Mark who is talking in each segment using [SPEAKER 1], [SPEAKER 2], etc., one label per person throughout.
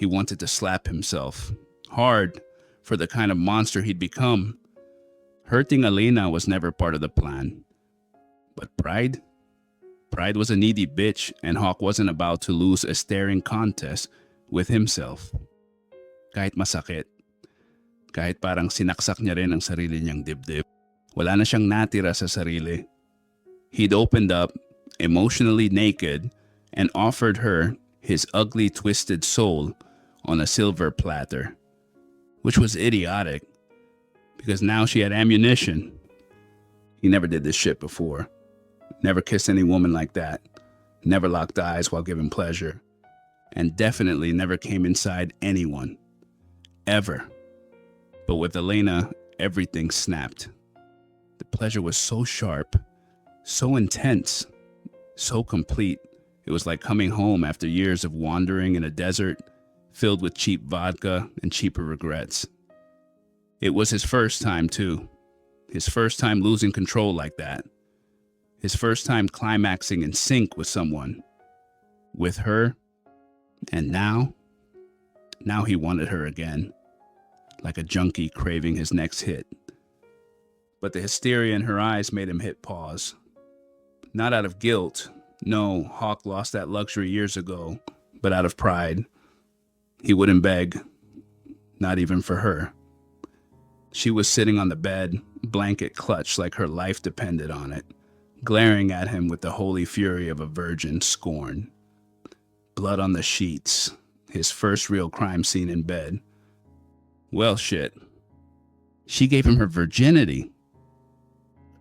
[SPEAKER 1] He wanted to slap himself hard for the kind of monster he'd become. Hurting Alena was never part of the plan. But pride? Pride was a needy bitch, and Hawk wasn't about to lose a staring contest with himself. Kahit masakit. Kahit parang sinaksak niya rin ang sarili niyang dibdib. Wala na siyang natira sa sarili. He'd opened up, emotionally naked, and offered her his ugly, twisted soul on a silver platter. Which was idiotic, because now she had ammunition. He never did this shit before. Never kissed any woman like that. Never locked eyes while giving pleasure. And definitely never came inside anyone. Ever. But with Alena, everything snapped. The pleasure was so sharp, so intense, so complete. It was like coming home after years of wandering in a desert filled with cheap vodka and cheaper regrets. It was his first time, too. His first time losing control like that. His first time climaxing in sync with someone. With her. And now he wanted her again. Like a junkie craving his next hit. But the hysteria in her eyes made him hit pause. Not out of guilt. No, Hawk lost that luxury years ago. But out of pride. He wouldn't beg. Not even for her. She was sitting on the bed, blanket clutched like her life depended on it, glaring at him with the holy fury of a virgin scorn. Blood on the sheets, his first real crime scene in bed. Well, shit. She gave him her virginity.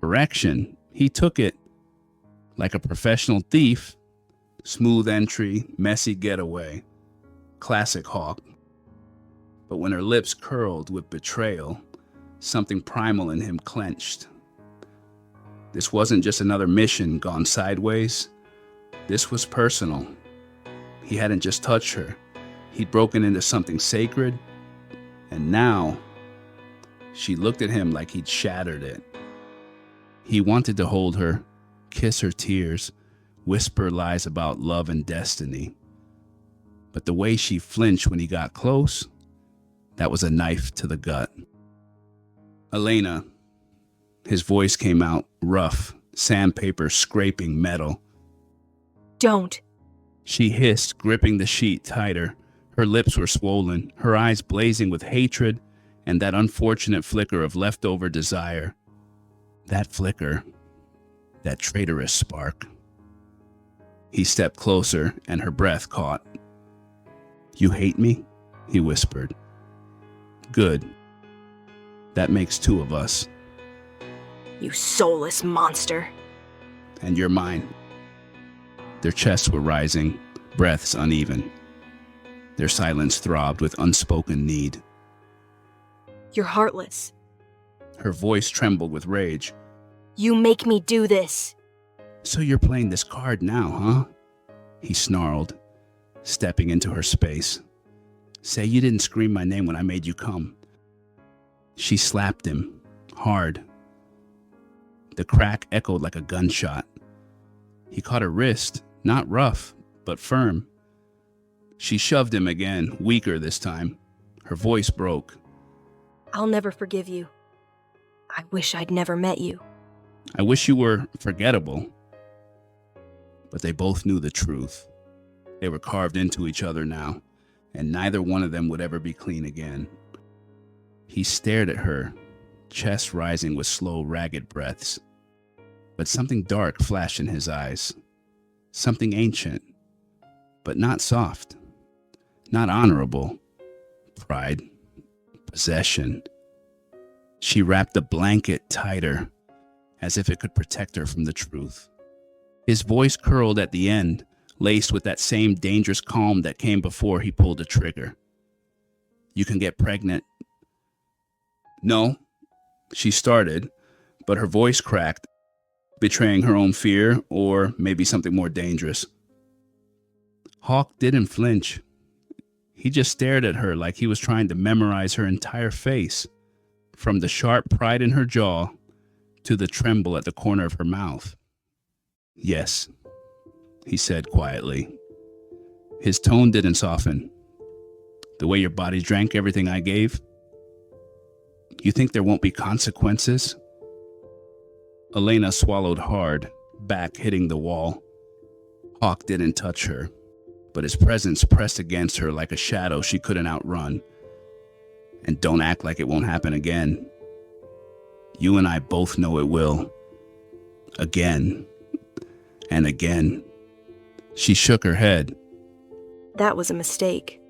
[SPEAKER 1] Correction, he took it. Like a professional thief. Smooth entry, messy getaway. Classic Hawk. But when her lips curled with betrayal, something primal in him clenched. This wasn't just another mission gone sideways. This was personal. He hadn't just touched her. He'd broken into something sacred. And now, she looked at him like he'd shattered it. He wanted to hold her, kiss her tears, whisper lies about love and destiny. But the way she flinched when he got close, that was a knife to the gut. Alena. His voice came out rough, sandpaper scraping metal.
[SPEAKER 2] Don't.
[SPEAKER 1] She hissed, gripping the sheet tighter. Her lips were swollen, her eyes blazing with hatred and that unfortunate flicker of leftover desire. That flicker, that traitorous spark. He stepped closer and her breath caught. "You hate me?" he whispered. "Good. That makes two of us.
[SPEAKER 2] You soulless monster."
[SPEAKER 1] And you're mine." Their chests were rising, breaths uneven. Their silence throbbed with unspoken need.
[SPEAKER 2] You're heartless.
[SPEAKER 1] Her voice trembled with rage.
[SPEAKER 2] You make me do this.
[SPEAKER 1] "So you're playing this card now, huh?" he snarled, stepping into her space. "Say you didn't scream my name when I made you come." She slapped him, hard. The crack echoed like a gunshot. He caught her wrist, not rough, but firm. She shoved him again, weaker this time. Her voice broke.
[SPEAKER 2] I'll never forgive you. I wish I'd never met you.
[SPEAKER 1] "I wish you were forgettable." But they both knew the truth. They were carved into each other now, and neither one of them would ever be clean again. He stared at her, chest rising with slow, ragged breaths. But something dark flashed in his eyes. Something ancient, but not soft, not honorable. Pride, possession. She wrapped the blanket tighter, as if it could protect her from the truth. His voice curled at the end, laced with that same dangerous calm that came before he pulled the trigger. "You can get pregnant." "No," she started, but her voice cracked, betraying her own fear or maybe something more dangerous. Hawk didn't flinch. He just stared at her like he was trying to memorize her entire face, from the sharp pride in her jaw to the tremble at the corner of her mouth. "Yes," he said quietly. His tone didn't soften. The way your body drank everything I gave? You think there won't be consequences? Alena swallowed hard, back hitting the wall. Hawk didn't touch her, but his presence pressed against her like a shadow she couldn't outrun. And don't act like it won't happen again. You and I both know it will. Again. And again. She shook her head.
[SPEAKER 2] That was a mistake.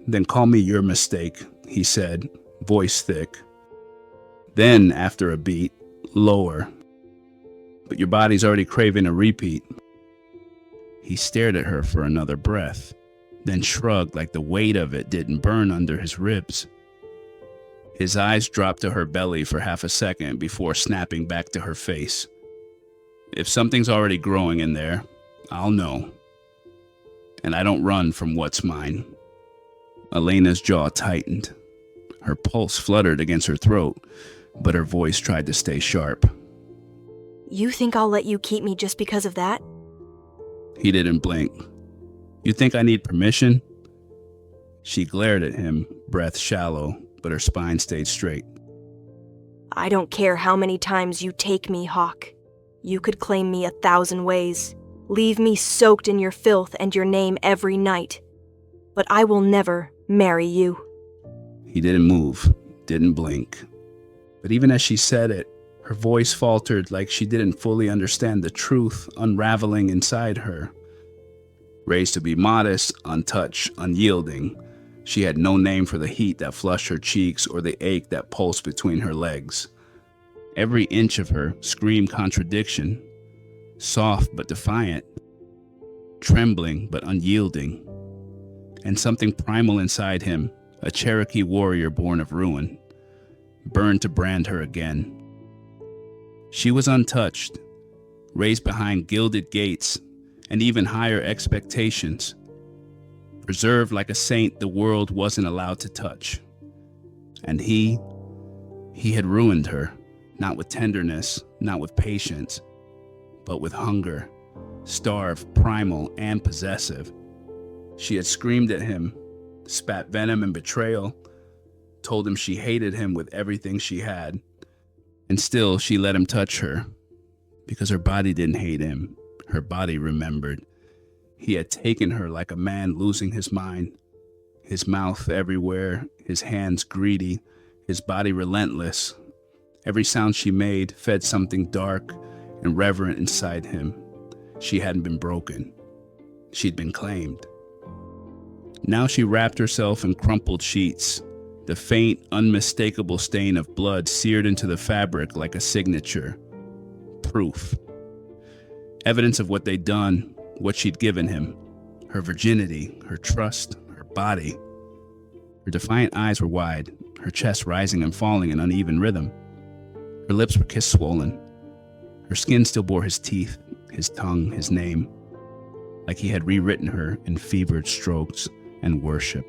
[SPEAKER 1] Then call me your mistake, he said, voice thick. Then, after a beat, lower. But your body's already craving a repeat. He stared at her for another breath, then shrugged like the weight of it didn't burn under his ribs. His eyes dropped to her belly for half a second before snapping back to her face. If something's already growing in there, I'll know. And I don't run from what's mine. Alena's jaw tightened. Her pulse fluttered against her throat, but her voice tried to stay sharp.
[SPEAKER 2] You think I'll let you keep me just because of that?
[SPEAKER 1] He didn't blink. You think I need permission? She glared at him, breath shallow, but her spine stayed straight.
[SPEAKER 2] I don't care how many times you take me, Hawk. You could claim me 1,000 ways. Leave me soaked in your filth and your name every night. But I will never marry you.
[SPEAKER 1] He didn't move, didn't blink. But even as she said it, her voice faltered like she didn't fully understand the truth unraveling inside her. Raised to be modest, untouched, unyielding, she had no name for the heat that flushed her cheeks or the ache that pulsed between her legs. Every inch of her screamed contradiction, soft but defiant, trembling but unyielding. And something primal inside him, a Cherokee warrior born of ruin, burned to brand her again. She was untouched, raised behind gilded gates and even higher expectations, preserved like a saint the world wasn't allowed to touch. And he had ruined her, not with tenderness, not with patience, but with hunger, starved, primal, and possessive. She had screamed at him, spat venom and betrayal, told him she hated him with everything she had, and still she let him touch her, because her body didn't hate him, her body remembered. He had taken her like a man losing his mind, his mouth everywhere, his hands greedy, his body relentless. Every sound she made fed something dark and reverent inside him. She hadn't been broken. She'd been claimed. Now she wrapped herself in crumpled sheets, the faint, unmistakable stain of blood seared into the fabric like a signature. Proof. Evidence of what they'd done, what she'd given him. Her virginity, her trust, her body. Her defiant eyes were wide, her chest rising and falling in uneven rhythm. Her lips were kiss-swollen. Her skin still bore his teeth, his tongue, his name, like he had rewritten her in fevered strokes and worship.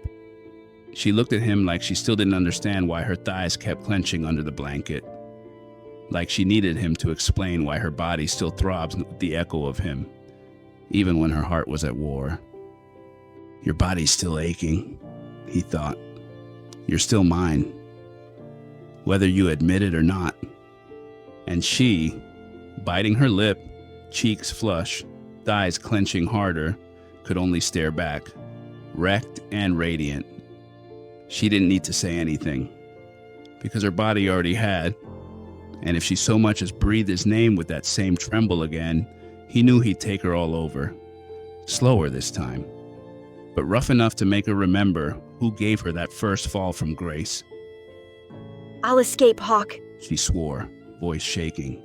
[SPEAKER 1] She looked at him like she still didn't understand why her thighs kept clenching under the blanket, like she needed him to explain why her body still throbs with the echo of him, even when her heart was at war. Your body's still aching, he thought. You're still mine, whether you admit it or not. And she, biting her lip, cheeks flush, thighs clenching harder, could only stare back, wrecked and radiant. She didn't need to say anything, because her body already had, and if she so much as breathed his name with that same tremble again, he knew he'd take her all over. Slower this time, but rough enough to make her remember who gave her that first fall from grace.
[SPEAKER 2] I'll escape, Hawk.
[SPEAKER 1] She swore, voice shaking.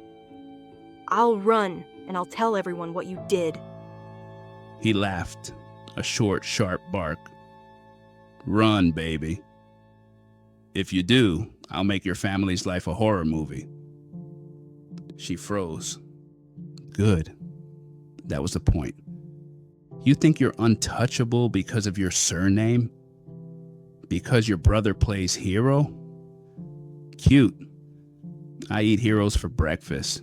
[SPEAKER 2] I'll run, and I'll tell everyone what you did.
[SPEAKER 1] He laughed, a short, sharp bark. Run, baby. If you do, I'll make your family's life a horror movie. She froze. Good. That was the point. You think you're untouchable because of your surname? Because your brother plays hero? Cute. I eat heroes for breakfast.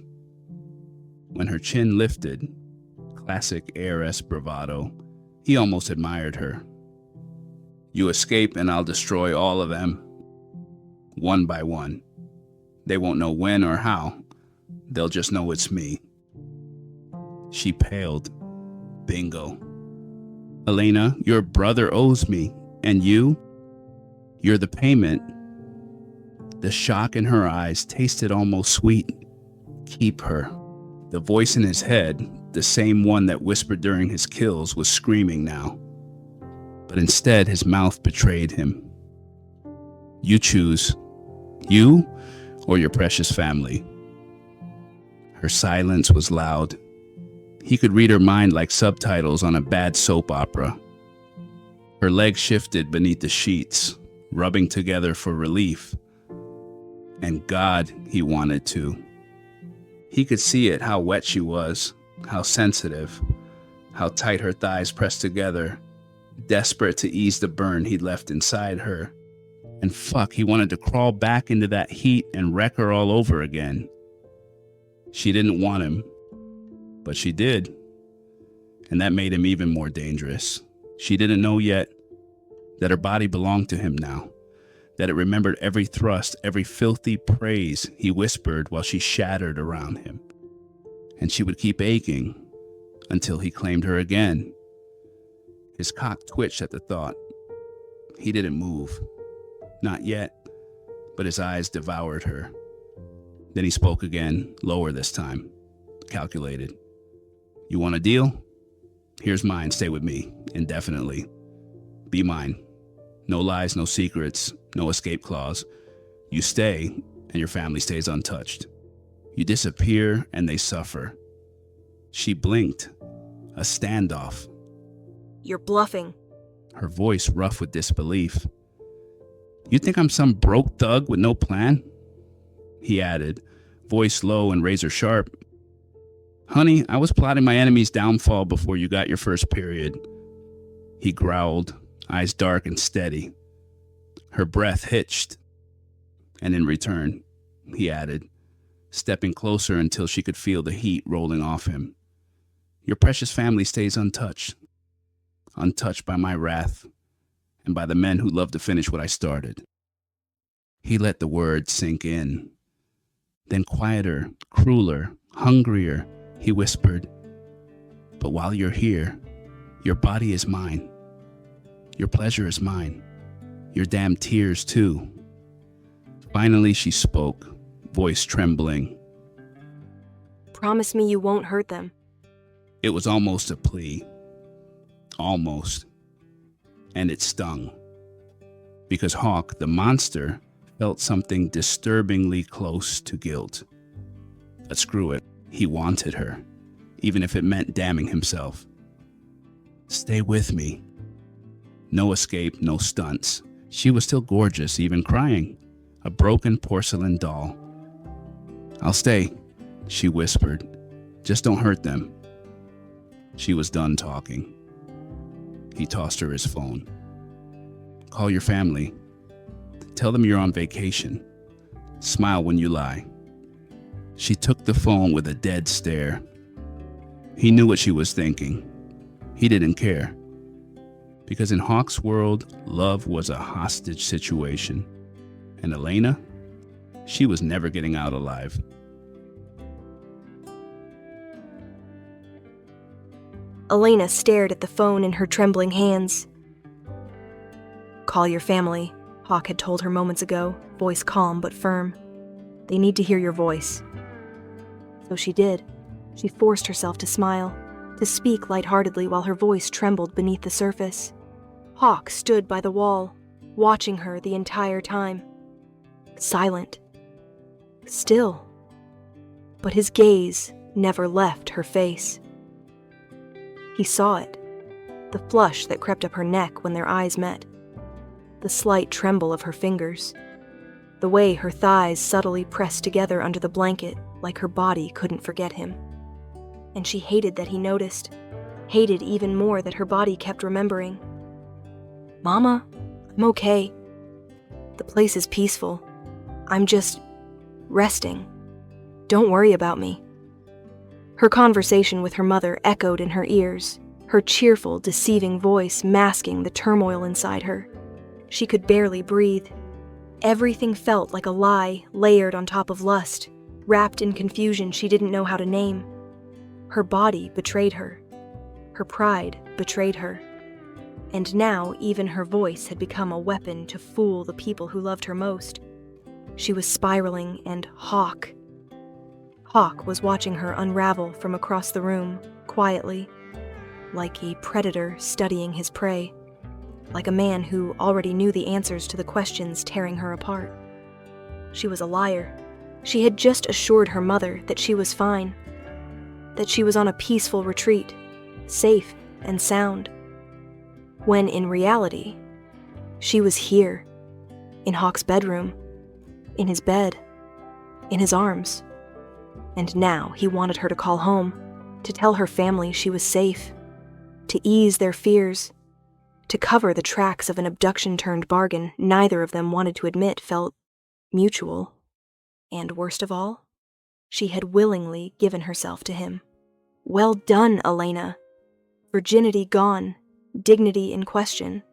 [SPEAKER 1] When her chin lifted, classic heiress bravado, he almost admired her. You escape and I'll destroy all of them, one by one. They won't know when or how. They'll just know it's me." She paled. Bingo. "Alena, your brother owes me, and you're the payment." The shock in her eyes tasted almost sweet. "Keep her." The voice in his head, the same one that whispered during his kills, was screaming now. But instead, his mouth betrayed him. "You choose. You or your precious family." Her silence was loud. He could read her mind like subtitles on a bad soap opera. Her legs shifted beneath the sheets, rubbing together for relief. And God, he wanted to. He could see it, how wet she was, how sensitive, how tight her thighs pressed together, desperate to ease the burn he'd left inside her. And fuck, he wanted to crawl back into that heat and wreck her all over again. She didn't want him, but she did. And that made him even more dangerous. She didn't know yet that her body belonged to him now, that it remembered every thrust, every filthy praise he whispered while she shattered around him. And she would keep aching until he claimed her again. His cock twitched at the thought. He didn't move. Not yet, but his eyes devoured her. Then he spoke again, lower this time, calculated. "You want a deal? Here's mine, stay with me, indefinitely. Be mine. No lies, no secrets, no escape clause. You stay, and your family stays untouched. You disappear, and they suffer." She blinked. A standoff.
[SPEAKER 2] You're bluffing.
[SPEAKER 1] Her voice rough with disbelief. "You think I'm some broke thug with no plan?" He added, voice low and razor sharp. "Honey, I was plotting my enemy's downfall before you got your first period." He growled, eyes dark and steady. Her breath hitched. "And in return," he added, stepping closer until she could feel the heat rolling off him, "your precious family stays untouched. Untouched by my wrath and by the men who love to finish what I started." He let the words sink in. Then quieter, crueler, hungrier, he whispered, "But while you're here, your body is mine. Your pleasure is mine. Your damn tears, too." Finally, she spoke, voice trembling.
[SPEAKER 2] Promise me you won't hurt them.
[SPEAKER 1] It was almost a plea. Almost. And it stung. Because Hawk, the monster, felt something disturbingly close to guilt. But screw it, he wanted her, even if it meant damning himself. "Stay with me." No escape, no stunts. She was still gorgeous, even crying. A broken porcelain doll. "I'll stay," she whispered. "Just don't hurt them." She was done talking. He tossed her his phone. "Call your family. Tell them you're on vacation. Smile when you lie." She took the phone with a dead stare. He knew what she was thinking. He didn't care. Because in Hawk's world, love was a hostage situation. And Alena, she was never getting out alive.
[SPEAKER 2] Alena stared at the phone in her trembling hands. "Call your family," Hawk had told her moments ago, voice calm but firm. "They need to hear your voice." So she did. She forced herself to smile, to speak lightheartedly while her voice trembled beneath the surface. Hawk stood by the wall, watching her the entire time. Silent. Still. But his gaze never left her face. He saw it, the flush that crept up her neck when their eyes met, the slight tremble of her fingers, the way her thighs subtly pressed together under the blanket like her body couldn't forget him. And she hated that he noticed, hated even more that her body kept remembering. "Mama, I'm okay. The place is peaceful. I'm just resting. Don't worry about me." Her conversation with her mother echoed in her ears, her cheerful, deceiving voice masking the turmoil inside her. She could barely breathe. Everything felt like a lie layered on top of lust, wrapped in confusion she didn't know how to name. Her body betrayed her. Her pride betrayed her. And now even her voice had become a weapon to fool the people who loved her most. She was spiraling, and Hawk was watching her unravel from across the room, quietly, like a predator studying his prey, like a man who already knew the answers to the questions tearing her apart. She was a liar. She had just assured her mother that she was fine, that she was on a peaceful retreat, safe and sound, when in reality, she was here, in Hawk's bedroom, in his bed, in his arms. And now he wanted her to call home, to tell her family she was safe, to ease their fears, to cover the tracks of an abduction-turned-bargain neither of them wanted to admit felt mutual. And worst of all, she had willingly given herself to him. Well done, Alena. Virginity gone, dignity in question.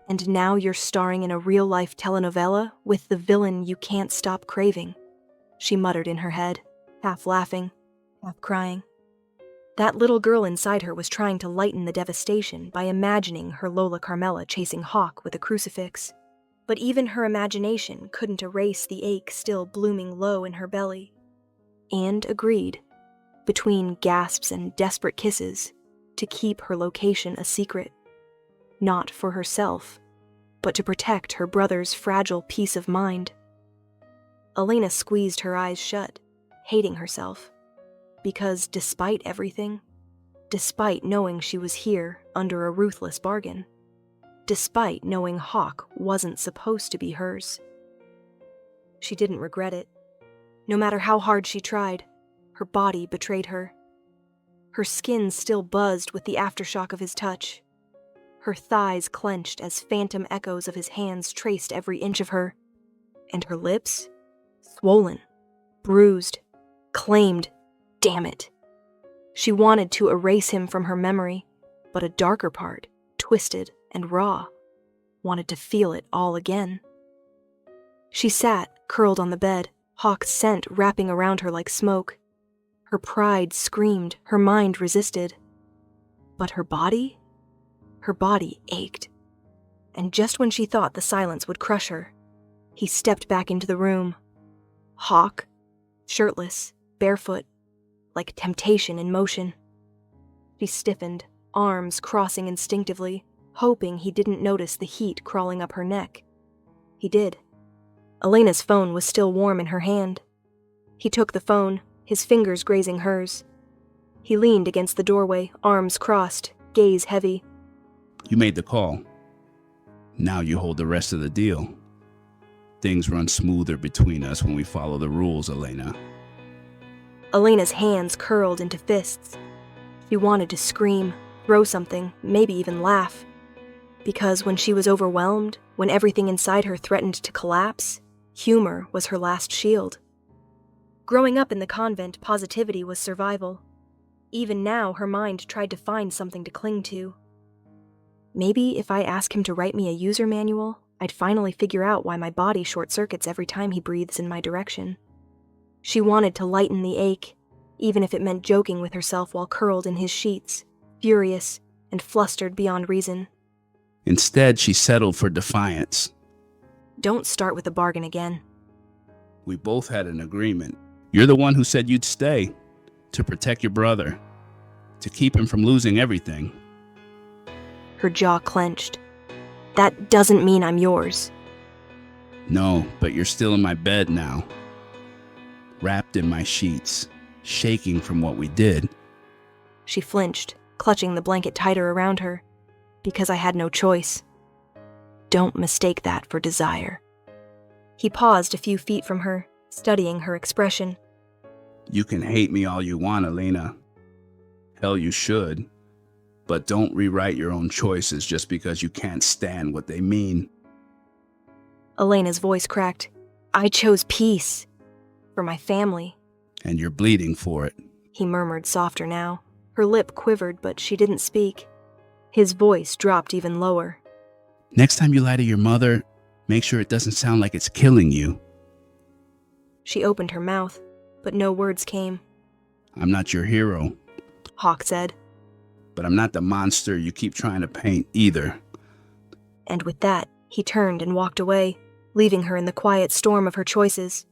[SPEAKER 2] And now you're starring in a real-life telenovela with the villain you can't stop craving, she muttered in her head, half laughing, half crying. That little girl inside her was trying to lighten the devastation by imagining her Lola Carmela chasing Hawk with a crucifix. But even her imagination couldn't erase the ache still blooming low in her belly. And agreed, between gasps and desperate kisses, to keep her location a secret. Not for herself, but to protect her brother's fragile peace of mind. Alena squeezed her eyes shut, hating herself. Because despite everything, despite knowing she was here under a ruthless bargain, despite knowing Hawk wasn't supposed to be hers, she didn't regret it. No matter how hard she tried, her body betrayed her. Her skin still buzzed with the aftershock of his touch. Her thighs clenched as phantom echoes of his hands traced every inch of her. And her lips? Swollen, bruised, claimed. Damn it. She wanted to erase him from her memory, but a darker part, twisted and raw, wanted to feel it all again. She sat, curled on the bed, Hawk's scent wrapping around her like smoke. Her pride screamed, her mind resisted. But her body ached. And just when she thought the silence would crush her, he stepped back into the room. Hawk, shirtless, barefoot, like temptation in motion. She stiffened, arms crossing instinctively, hoping he didn't notice the heat crawling up her neck. He did. Alena's phone was still warm in her hand. He took the phone, his fingers grazing hers. He leaned against the doorway, arms crossed, gaze heavy.
[SPEAKER 1] You made the call. Now you hold the rest of the deal. Things run smoother between us when we follow the rules, Alena.
[SPEAKER 2] Alena's hands curled into fists. She wanted to scream, throw something, maybe even laugh. Because when she was overwhelmed, when everything inside her threatened to collapse, humor was her last shield. Growing up in the convent, positivity was survival. Even now, her mind tried to find something to cling to. Maybe if I ask him to write me a user manual, I'd finally figure out why my body short-circuits every time he breathes in my direction. She wanted to lighten the ache, even if it meant joking with herself while curled in his sheets, furious and flustered beyond reason.
[SPEAKER 1] Instead, she settled for defiance.
[SPEAKER 2] Don't start with the bargain again.
[SPEAKER 1] We both had an agreement. You're the one who said you'd stay, to protect your brother, to keep him from losing everything.
[SPEAKER 2] Her jaw clenched. That doesn't mean I'm yours.
[SPEAKER 1] No, but you're still in my bed now. Wrapped in my sheets, shaking from what we did.
[SPEAKER 2] She flinched, clutching the blanket tighter around her. Because I had no choice. Don't mistake that for desire. He paused a few feet from her, studying her expression.
[SPEAKER 1] You can hate me all you want, Alena. Hell, you should. But don't rewrite your own choices just because you can't stand what they mean.
[SPEAKER 2] Alena's voice cracked. I chose peace. For my family.
[SPEAKER 1] And you're bleeding for it.
[SPEAKER 2] He murmured softer now. Her lip quivered, but she didn't speak. His voice dropped even lower.
[SPEAKER 1] Next time you lie to your mother, make sure it doesn't sound like it's killing you.
[SPEAKER 2] She opened her mouth, but no words came.
[SPEAKER 1] I'm not your hero,
[SPEAKER 2] Hawk said.
[SPEAKER 1] but I'm not the monster you keep trying to paint either.
[SPEAKER 2] And with that, he turned and walked away, leaving her in the quiet storm of her choices.